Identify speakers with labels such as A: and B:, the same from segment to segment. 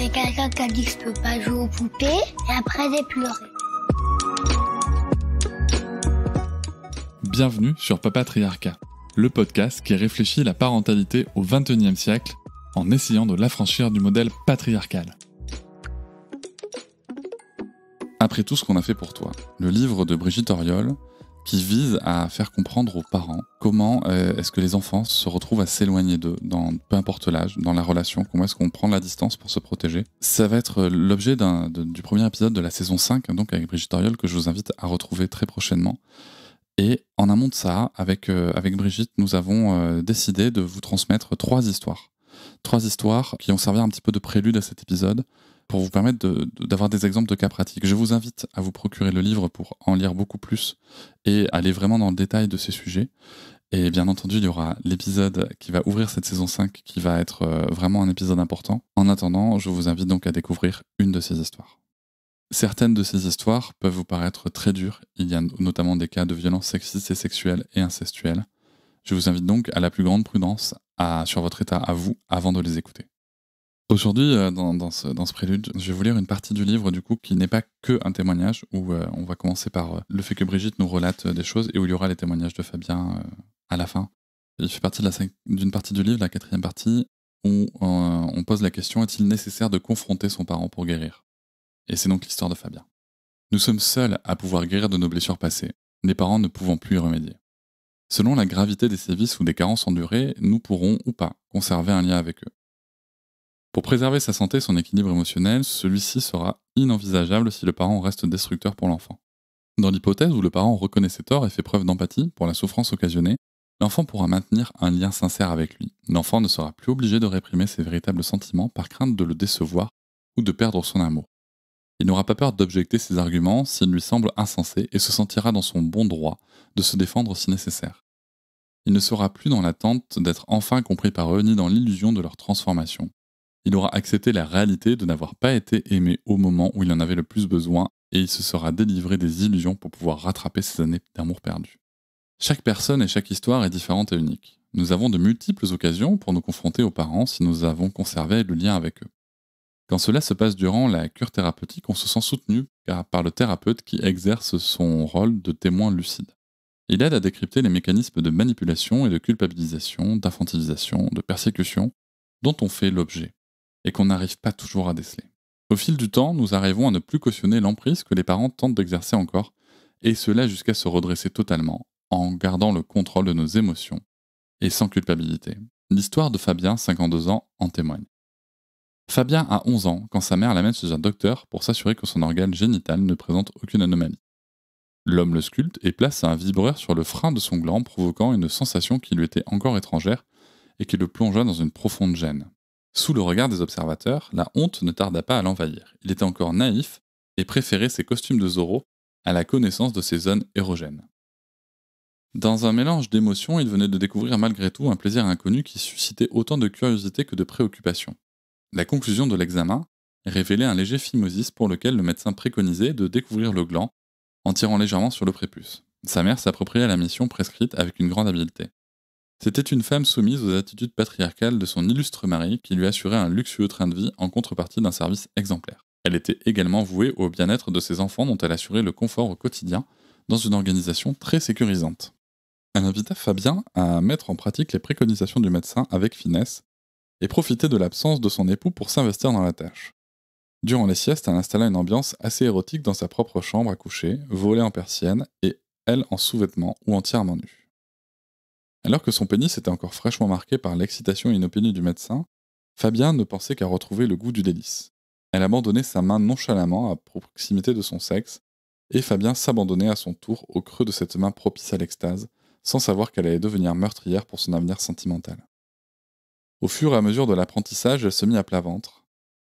A: avait quelqu'un qui a dit que je peux pas jouer aux poupées, et après j'ai pleuré.
B: Bienvenue sur Papatriarcat, le podcast qui réfléchit la parentalité au XXIe siècle en essayant de l'affranchir du modèle patriarcal. Après tout ce qu'on a fait pour toi, le livre de Brigitte Auriol qui vise à faire comprendre aux parents comment est-ce que les enfants se retrouvent à s'éloigner d'eux, dans peu importe l'âge, dans la relation, comment est-ce qu'on prend la distance pour se protéger. Ça va être l'objet du premier épisode de la saison 5, donc avec Brigitte Auriol, que je vous invite à retrouver très prochainement. Et en amont de ça, avec Brigitte, nous avons décidé de vous transmettre 3 histoires. 3 histoires qui ont servi un petit peu de prélude à cet épisode, pour vous permettre d'avoir des exemples de cas pratiques. Je vous invite à vous procurer le livre pour en lire beaucoup plus et aller vraiment dans le détail de ces sujets. Et bien entendu, il y aura l'épisode qui va ouvrir cette saison 5 qui va être vraiment un épisode important. En attendant, je vous invite donc à découvrir une de ces histoires. Certaines de ces histoires peuvent vous paraître très dures. Il y a notamment des cas de violences sexistes et sexuelles et incestuelles. Je vous invite donc à la plus grande prudence sur votre état à vous avant de les écouter. Aujourd'hui, dans ce prélude, je vais vous lire une partie du livre du coup qui n'est pas que un témoignage, où on va commencer par le fait que Brigitte nous relate des choses et où il y aura les témoignages de Fabien à la fin. Il fait partie d'une partie du livre, la 4e partie, où on pose la question: est-il nécessaire de confronter son parent pour guérir? Et c'est donc l'histoire de Fabien. Nous sommes seuls à pouvoir guérir de nos blessures passées, les parents ne pouvant plus y remédier. Selon la gravité des sévices ou des carences endurées, nous pourrons ou pas conserver un lien avec eux. Pour préserver sa santé et son équilibre émotionnel, celui-ci sera inenvisageable si le parent reste destructeur pour l'enfant. Dans l'hypothèse où le parent reconnaît ses torts et fait preuve d'empathie pour la souffrance occasionnée, l'enfant pourra maintenir un lien sincère avec lui. L'enfant ne sera plus obligé de réprimer ses véritables sentiments par crainte de le décevoir ou de perdre son amour. Il n'aura pas peur d'objecter ses arguments s'ils lui semblent insensés et se sentira dans son bon droit de se défendre si nécessaire. Il ne sera plus dans l'attente d'être enfin compris par eux ni dans l'illusion de leur transformation. Il aura accepté la réalité de n'avoir pas été aimé au moment où il en avait le plus besoin et il se sera délivré des illusions pour pouvoir rattraper ses années d'amour perdu. Chaque personne et chaque histoire est différente et unique. Nous avons de multiples occasions pour nous confronter aux parents si nous avons conservé le lien avec eux. Quand cela se passe durant la cure thérapeutique, on se sent soutenu par le thérapeute qui exerce son rôle de témoin lucide. Il aide à décrypter les mécanismes de manipulation et de culpabilisation, d'infantilisation, de persécution dont on fait l'objet et qu'on n'arrive pas toujours à déceler. Au fil du temps, nous arrivons à ne plus cautionner l'emprise que les parents tentent d'exercer encore, et cela jusqu'à se redresser totalement, en gardant le contrôle de nos émotions, et sans culpabilité. L'histoire de Fabien, 52 ans, en témoigne. Fabien a 11 ans quand sa mère l'amène chez un docteur pour s'assurer que son organe génital ne présente aucune anomalie. L'homme le sculpte et place un vibreur sur le frein de son gland, provoquant une sensation qui lui était encore étrangère et qui le plongea dans une profonde gêne. Sous le regard des observateurs, la honte ne tarda pas à l'envahir. Il était encore naïf et préférait ses costumes de Zorro à la connaissance de ses zones érogènes. Dans un mélange d'émotions, il venait de découvrir malgré tout un plaisir inconnu qui suscitait autant de curiosité que de préoccupation. La conclusion de l'examen révélait un léger phimosis pour lequel le médecin préconisait de découvrir le gland en tirant légèrement sur le prépuce. Sa mère s'appropriait la mission prescrite avec une grande habileté. C'était une femme soumise aux attitudes patriarcales de son illustre mari qui lui assurait un luxueux train de vie en contrepartie d'un service exemplaire. Elle était également vouée au bien-être de ses enfants dont elle assurait le confort au quotidien dans une organisation très sécurisante. Elle invita Fabien à mettre en pratique les préconisations du médecin avec finesse et profiter de l'absence de son époux pour s'investir dans la tâche. Durant les siestes, elle installa une ambiance assez érotique dans sa propre chambre à coucher, volée en persienne et elle en sous-vêtements ou entièrement nue. Alors que son pénis était encore fraîchement marqué par l'excitation inopinée du médecin, Fabien ne pensait qu'à retrouver le goût du délice. Elle abandonnait sa main nonchalamment à proximité de son sexe, et Fabien s'abandonnait à son tour au creux de cette main propice à l'extase, sans savoir qu'elle allait devenir meurtrière pour son avenir sentimental. Au fur et à mesure de l'apprentissage, elle se mit à plat ventre.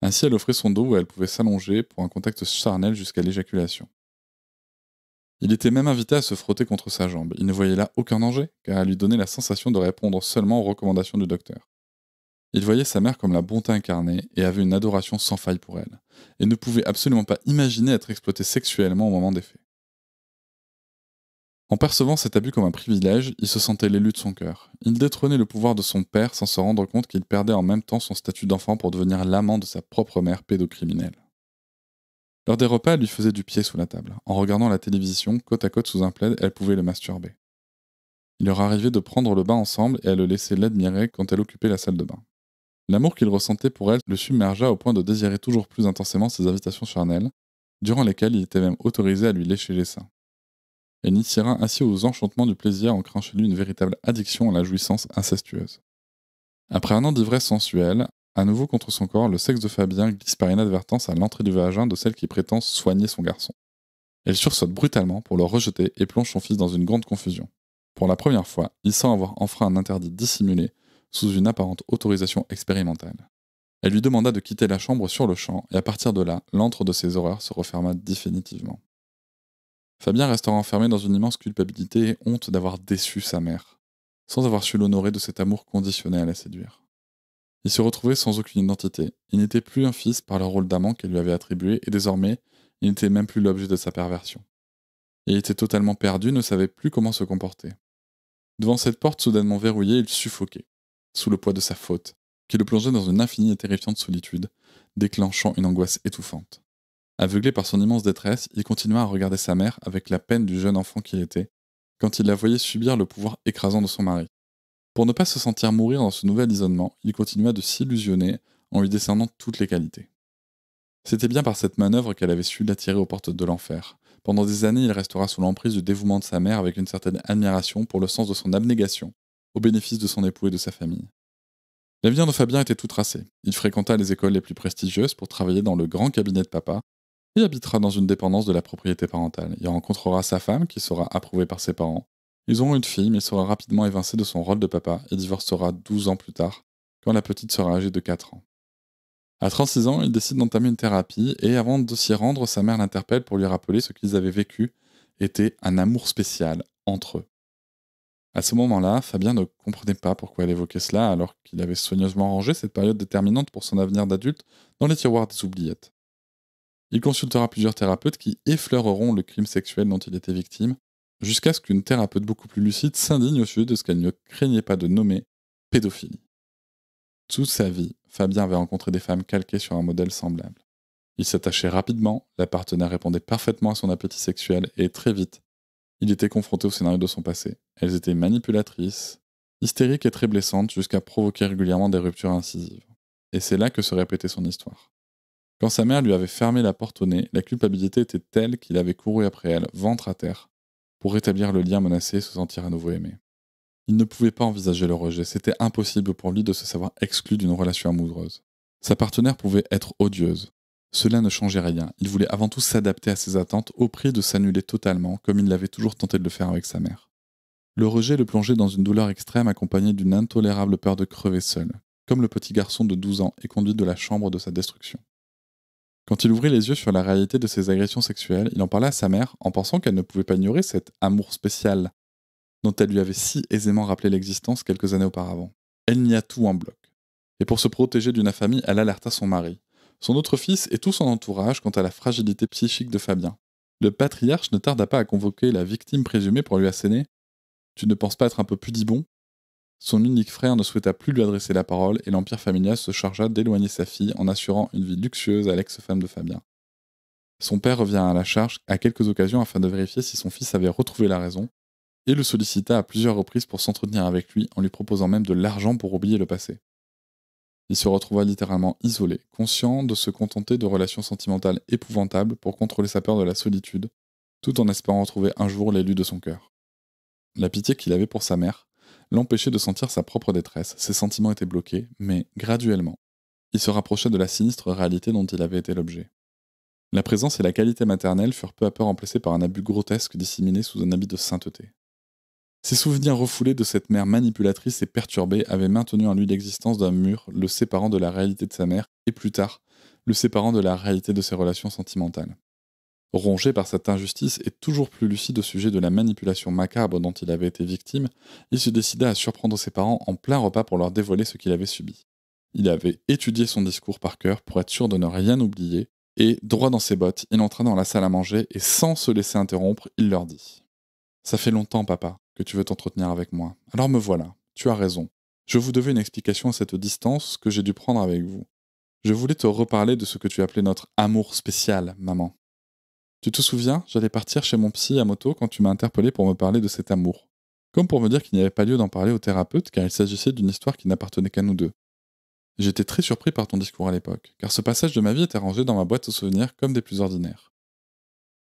B: Ainsi, elle offrait son dos où elle pouvait s'allonger pour un contact charnel jusqu'à l'éjaculation. Il était même invité à se frotter contre sa jambe. Il ne voyait là aucun danger, car elle lui donnait la sensation de répondre seulement aux recommandations du docteur. Il voyait sa mère comme la bonté incarnée et avait une adoration sans faille pour elle, et ne pouvait absolument pas imaginer être exploité sexuellement au moment des faits. En percevant cet abus comme un privilège, il se sentait l'élu de son cœur. Il détrônait le pouvoir de son père sans se rendre compte qu'il perdait en même temps son statut d'enfant pour devenir l'amant de sa propre mère pédocriminelle. Lors des repas, elle lui faisait du pied sous la table. En regardant la télévision, côte à côte sous un plaid, elle pouvait le masturber. Il leur arrivait de prendre le bain ensemble et elle le laissait l'admirer quand elle occupait la salle de bain. L'amour qu'il ressentait pour elle le submergea au point de désirer toujours plus intensément ses invitations charnelles, durant lesquelles il était même autorisé à lui lécher les seins. Elle initiera ainsi aux enchantements du plaisir en créant chez lui une véritable addiction à la jouissance incestueuse. Après un an d'ivresse sensuelle, à nouveau contre son corps, le sexe de Fabien glisse par inadvertance à l'entrée du vagin de celle qui prétend soigner son garçon. Elle sursaute brutalement pour le rejeter et plonge son fils dans une grande confusion. Pour la première fois, il sent avoir enfreint un interdit dissimulé sous une apparente autorisation expérimentale. Elle lui demanda de quitter la chambre sur le champ et à partir de là, l'antre de ses horreurs se referma définitivement. Fabien restera enfermé dans une immense culpabilité et honte d'avoir déçu sa mère, sans avoir su l'honorer de cet amour conditionné à la séduire. Il se retrouvait sans aucune identité. Il n'était plus un fils par le rôle d'amant qu'elle lui avait attribué et désormais, il n'était même plus l'objet de sa perversion. Il était totalement perdu, ne savait plus comment se comporter. Devant cette porte soudainement verrouillée, il suffoquait, sous le poids de sa faute, qui le plongeait dans une infinie et terrifiante solitude, déclenchant une angoisse étouffante. Aveuglé par son immense détresse, il continua à regarder sa mère avec la peine du jeune enfant qu'il était, quand il la voyait subir le pouvoir écrasant de son mari. Pour ne pas se sentir mourir dans ce nouvel isolement, il continua de s'illusionner en lui décernant toutes les qualités. C'était bien par cette manœuvre qu'elle avait su l'attirer aux portes de l'enfer. Pendant des années, il restera sous l'emprise du dévouement de sa mère avec une certaine admiration pour le sens de son abnégation, au bénéfice de son époux et de sa famille. L'avenir de Fabien était tout tracé. Il fréquenta les écoles les plus prestigieuses pour travailler dans le grand cabinet de papa et habitera dans une dépendance de la propriété parentale. Il rencontrera sa femme, qui sera approuvée par ses parents. Ils auront une fille, mais il sera rapidement évincé de son rôle de papa et divorcera 12 ans plus tard, quand la petite sera âgée de 4 ans. À 36 ans, il décide d'entamer une thérapie et avant de s'y rendre, sa mère l'interpelle pour lui rappeler ce qu'ils avaient vécu était un amour spécial entre eux. À ce moment-là, Fabien ne comprenait pas pourquoi elle évoquait cela alors qu'il avait soigneusement rangé cette période déterminante pour son avenir d'adulte dans les tiroirs des oubliettes. Il consultera plusieurs thérapeutes qui effleureront le crime sexuel dont il était victime, jusqu'à ce qu'une thérapeute beaucoup plus lucide s'indigne au sujet de ce qu'elle ne craignait pas de nommer pédophilie. Toute sa vie, Fabien avait rencontré des femmes calquées sur un modèle semblable. Il s'attachait rapidement, la partenaire répondait parfaitement à son appétit sexuel et très vite, il était confronté au scénario de son passé. Elles étaient manipulatrices, hystériques et très blessantes jusqu'à provoquer régulièrement des ruptures incisives. Et c'est là que se répétait son histoire. Quand sa mère lui avait fermé la porte au nez, la culpabilité était telle qu'il avait couru après elle, ventre à terre, pour rétablir le lien menacé et se sentir à nouveau aimé. Il ne pouvait pas envisager le rejet, c'était impossible pour lui de se savoir exclu d'une relation amoureuse. Sa partenaire pouvait être odieuse. Cela ne changeait rien, il voulait avant tout s'adapter à ses attentes au prix de s'annuler totalement, comme il l'avait toujours tenté de le faire avec sa mère. Le rejet le plongeait dans une douleur extrême accompagnée d'une intolérable peur de crever seul, comme le petit garçon de 12 ans est conduit de la chambre de sa destruction. Quand il ouvrit les yeux sur la réalité de ses agressions sexuelles, il en parla à sa mère en pensant qu'elle ne pouvait pas ignorer cet amour spécial dont elle lui avait si aisément rappelé l'existence quelques années auparavant. Elle nia tout en bloc. Et pour se protéger d'une infamie, elle alerta son mari, son autre fils et tout son entourage quant à la fragilité psychique de Fabien. Le patriarche ne tarda pas à convoquer la victime présumée pour lui asséner « Tu ne penses pas être un peu pudibond ?» Son unique frère ne souhaita plus lui adresser la parole et l'empire familial se chargea d'éloigner sa fille en assurant une vie luxueuse à l'ex-femme de Fabien. Son père revient à la charge à quelques occasions afin de vérifier si son fils avait retrouvé la raison et le sollicita à plusieurs reprises pour s'entretenir avec lui en lui proposant même de l'argent pour oublier le passé. Il se retrouva littéralement isolé, conscient de se contenter de relations sentimentales épouvantables pour contrôler sa peur de la solitude, tout en espérant retrouver un jour l'élu de son cœur. La pitié qu'il avait pour sa mère l'empêchait de sentir sa propre détresse, ses sentiments étaient bloqués, mais graduellement, il se rapprochait de la sinistre réalité dont il avait été l'objet. La présence et la qualité maternelle furent peu à peu remplacées par un abus grotesque disséminé sous un habit de sainteté. Ses souvenirs refoulés de cette mère manipulatrice et perturbée avaient maintenu en lui l'existence d'un mur le séparant de la réalité de sa mère et plus tard, le séparant de la réalité de ses relations sentimentales. Rongé par cette injustice et toujours plus lucide au sujet de la manipulation macabre dont il avait été victime, il se décida à surprendre ses parents en plein repas pour leur dévoiler ce qu'il avait subi. Il avait étudié son discours par cœur pour être sûr de ne rien oublier, et, droit dans ses bottes, il entra dans la salle à manger et sans se laisser interrompre, il leur dit Ça fait longtemps, papa, que tu veux t'entretenir avec moi. Alors me voilà. Tu as raison. Je vous devais une explication à cette distance que j'ai dû prendre avec vous. Je voulais te reparler de ce que tu appelais notre amour spécial, maman. Tu te souviens, j'allais partir chez mon psy à moto quand tu m'as interpellé pour me parler de cet amour. Comme pour me dire qu'il n'y avait pas lieu d'en parler au thérapeute car il s'agissait d'une histoire qui n'appartenait qu'à nous deux. J'étais très surpris par ton discours à l'époque, car ce passage de ma vie était rangé dans ma boîte aux souvenirs comme des plus ordinaires.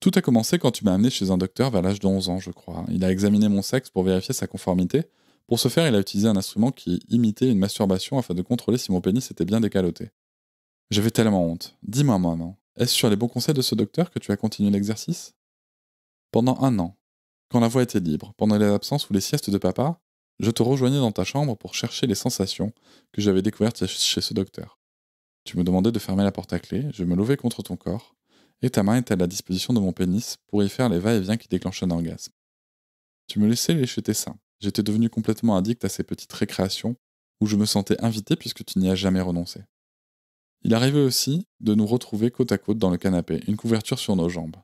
B: Tout a commencé quand tu m'as amené chez un docteur vers l'âge de 11 ans, je crois. Il a examiné mon sexe pour vérifier sa conformité. Pour ce faire, il a utilisé un instrument qui imitait une masturbation afin de contrôler si mon pénis était bien décaloté. J'avais tellement honte. Dis-moi, maman, est-ce sur les bons conseils de ce docteur que tu as continué l'exercice? Pendant 1 an, quand la voie était libre, pendant les absences ou les siestes de papa, je te rejoignais dans ta chambre pour chercher les sensations que j'avais découvertes chez ce docteur. Tu me demandais de fermer la porte à clé, je me levais contre ton corps, et ta main était à la disposition de mon pénis pour y faire les va-et-vient qui déclenchaient un orgasme. Tu me laissais lécher tes seins. J'étais devenu complètement addict à ces petites récréations où je me sentais invité puisque tu n'y as jamais renoncé. Il arrivait aussi de nous retrouver côte à côte dans le canapé, une couverture sur nos jambes.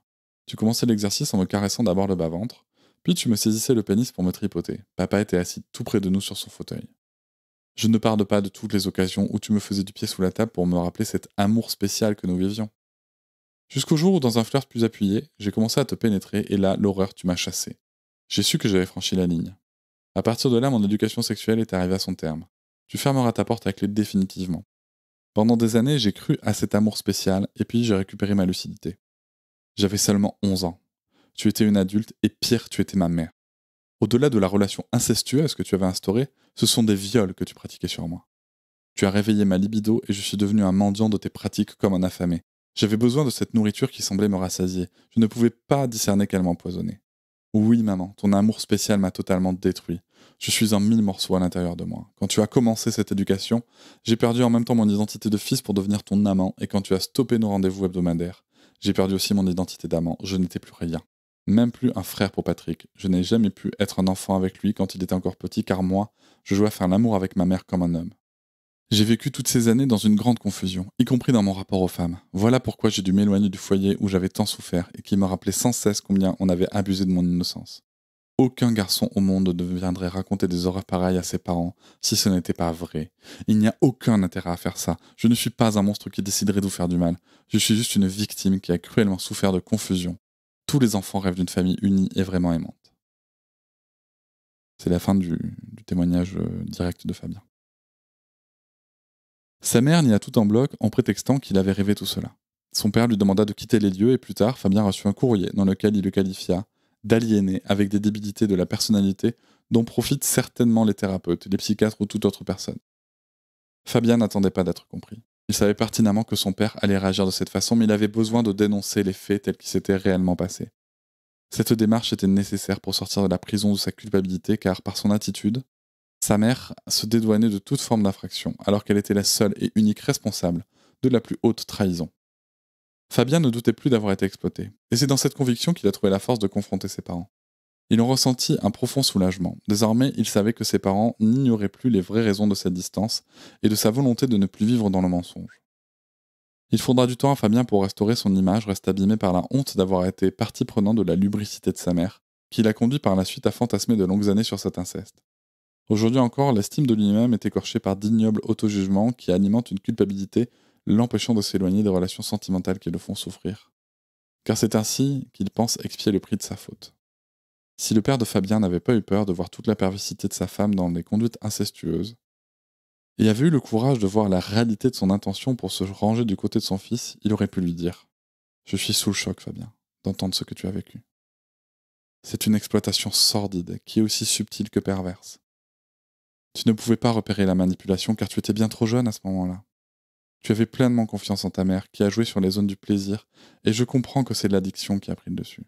B: Tu commençais l'exercice en me caressant d'abord le bas-ventre, puis tu me saisissais le pénis pour me tripoter. Papa était assis tout près de nous sur son fauteuil. Je ne parle pas de toutes les occasions où tu me faisais du pied sous la table pour me rappeler cet amour spécial que nous vivions. Jusqu'au jour où, dans un flirt plus appuyé, j'ai commencé à te pénétrer et là, l'horreur, tu m'as chassé. J'ai su que j'avais franchi la ligne. À partir de là, mon éducation sexuelle est arrivée à son terme. Tu fermeras ta porte à clé définitivement. Pendant des années, j'ai cru à cet amour spécial et puis j'ai récupéré ma lucidité. J'avais seulement 11 ans. Tu étais une adulte et pire, tu étais ma mère. Au-delà de la relation incestueuse que tu avais instaurée, ce sont des viols que tu pratiquais sur moi. Tu as réveillé ma libido et je suis devenu un mendiant de tes pratiques comme un affamé. J'avais besoin de cette nourriture qui semblait me rassasier. Je ne pouvais pas discerner qu'elle m'empoisonnait. Oui, maman, ton amour spécial m'a totalement détruit. Je suis en 1000 morceaux à l'intérieur de moi. Quand tu as commencé cette éducation, j'ai perdu en même temps mon identité de fils pour devenir ton amant, et quand tu as stoppé nos rendez-vous hebdomadaires, j'ai perdu aussi mon identité d'amant. Je n'étais plus rien. Même plus un frère pour Patrick. Je n'ai jamais pu être un enfant avec lui quand il était encore petit, car moi, je jouais à faire l'amour avec ma mère comme un homme. J'ai vécu toutes ces années dans une grande confusion, y compris dans mon rapport aux femmes. Voilà pourquoi j'ai dû m'éloigner du foyer où j'avais tant souffert et qui me rappelait sans cesse combien on avait abusé de mon innocence. Aucun garçon au monde ne viendrait raconter des horreurs pareilles à ses parents si ce n'était pas vrai. Il n'y a aucun intérêt à faire ça. Je ne suis pas un monstre qui déciderait de vous faire du mal. Je suis juste une victime qui a cruellement souffert de confusion. Tous les enfants rêvent d'une famille unie et vraiment aimante. C'est la fin du témoignage direct de Fabien. Sa mère nia tout en bloc en prétextant qu'il avait rêvé tout cela. Son père lui demanda de quitter les lieux et plus tard, Fabien reçut un courrier dans lequel il le qualifia d'aliéné avec des débilités de la personnalité dont profitent certainement les thérapeutes, les psychiatres ou toute autre personne. Fabien n'attendait pas d'être compris. Il savait pertinemment que son père allait réagir de cette façon, mais il avait besoin de dénoncer les faits tels qu'ils s'étaient réellement passés. Cette démarche était nécessaire pour sortir de la prison de sa culpabilité car, par son attitude, sa mère se dédouanait de toute forme d'infraction, alors qu'elle était la seule et unique responsable de la plus haute trahison. Fabien ne doutait plus d'avoir été exploité, et c'est dans cette conviction qu'il a trouvé la force de confronter ses parents. Il en ressentit un profond soulagement. Désormais, il savait que ses parents n'ignoraient plus les vraies raisons de cette distance et de sa volonté de ne plus vivre dans le mensonge. Il faudra du temps à Fabien pour restaurer son image, reste abîmée par la honte d'avoir été partie prenante de la lubricité de sa mère, qui l'a conduit par la suite à fantasmer de longues années sur cet inceste. Aujourd'hui encore, l'estime de lui-même est écorchée par d'ignobles auto-jugements qui alimentent une culpabilité l'empêchant de s'éloigner des relations sentimentales qui le font souffrir. Car c'est ainsi qu'il pense expier le prix de sa faute. Si le père de Fabien n'avait pas eu peur de voir toute la perversité de sa femme dans les conduites incestueuses, et avait eu le courage de voir la réalité de son intention pour se ranger du côté de son fils, il aurait pu lui dire « Je suis sous le choc, Fabien, d'entendre ce que tu as vécu. C'est une exploitation sordide qui est aussi subtile que perverse. Tu ne pouvais pas repérer la manipulation car tu étais bien trop jeune à ce moment-là. Tu avais pleinement confiance en ta mère qui a joué sur les zones du plaisir et je comprends que c'est l'addiction qui a pris le dessus.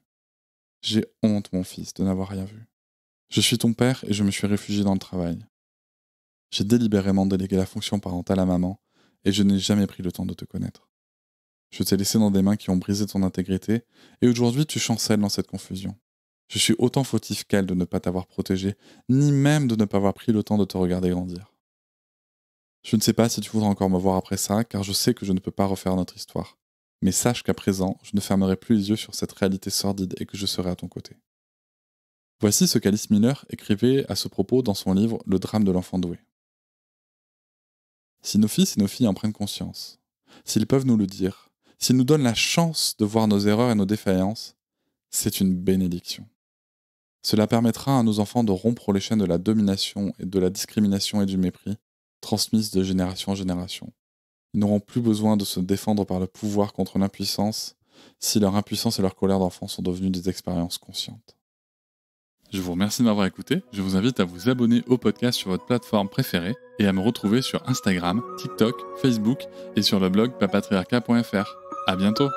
B: J'ai honte, mon fils, de n'avoir rien vu. Je suis ton père et je me suis réfugié dans le travail. J'ai délibérément délégué la fonction parentale à maman et je n'ai jamais pris le temps de te connaître. Je t'ai laissé dans des mains qui ont brisé ton intégrité et aujourd'hui tu chancelles dans cette confusion. Je suis autant fautif qu'elle de ne pas t'avoir protégé, ni même de ne pas avoir pris le temps de te regarder grandir. Je ne sais pas si tu voudras encore me voir après ça, car je sais que je ne peux pas refaire notre histoire. Mais sache qu'à présent, je ne fermerai plus les yeux sur cette réalité sordide et que je serai à ton côté. Voici ce qu'Alice Miller écrivait à ce propos dans son livre « Le drame de l'enfant doué ». Si nos fils et nos filles en prennent conscience, s'ils peuvent nous le dire, s'ils nous donnent la chance de voir nos erreurs et nos défaillances, c'est une bénédiction. Cela permettra à nos enfants de rompre les chaînes de la domination et de la discrimination et du mépris, transmises de génération en génération. Ils n'auront plus besoin de se défendre par le pouvoir contre l'impuissance, si leur impuissance et leur colère d'enfant sont devenues des expériences conscientes. Je vous remercie de m'avoir écouté. Je vous invite à vous abonner au podcast sur votre plateforme préférée et à me retrouver sur Instagram, TikTok, Facebook et sur le blog papatriarcat.fr. À bientôt!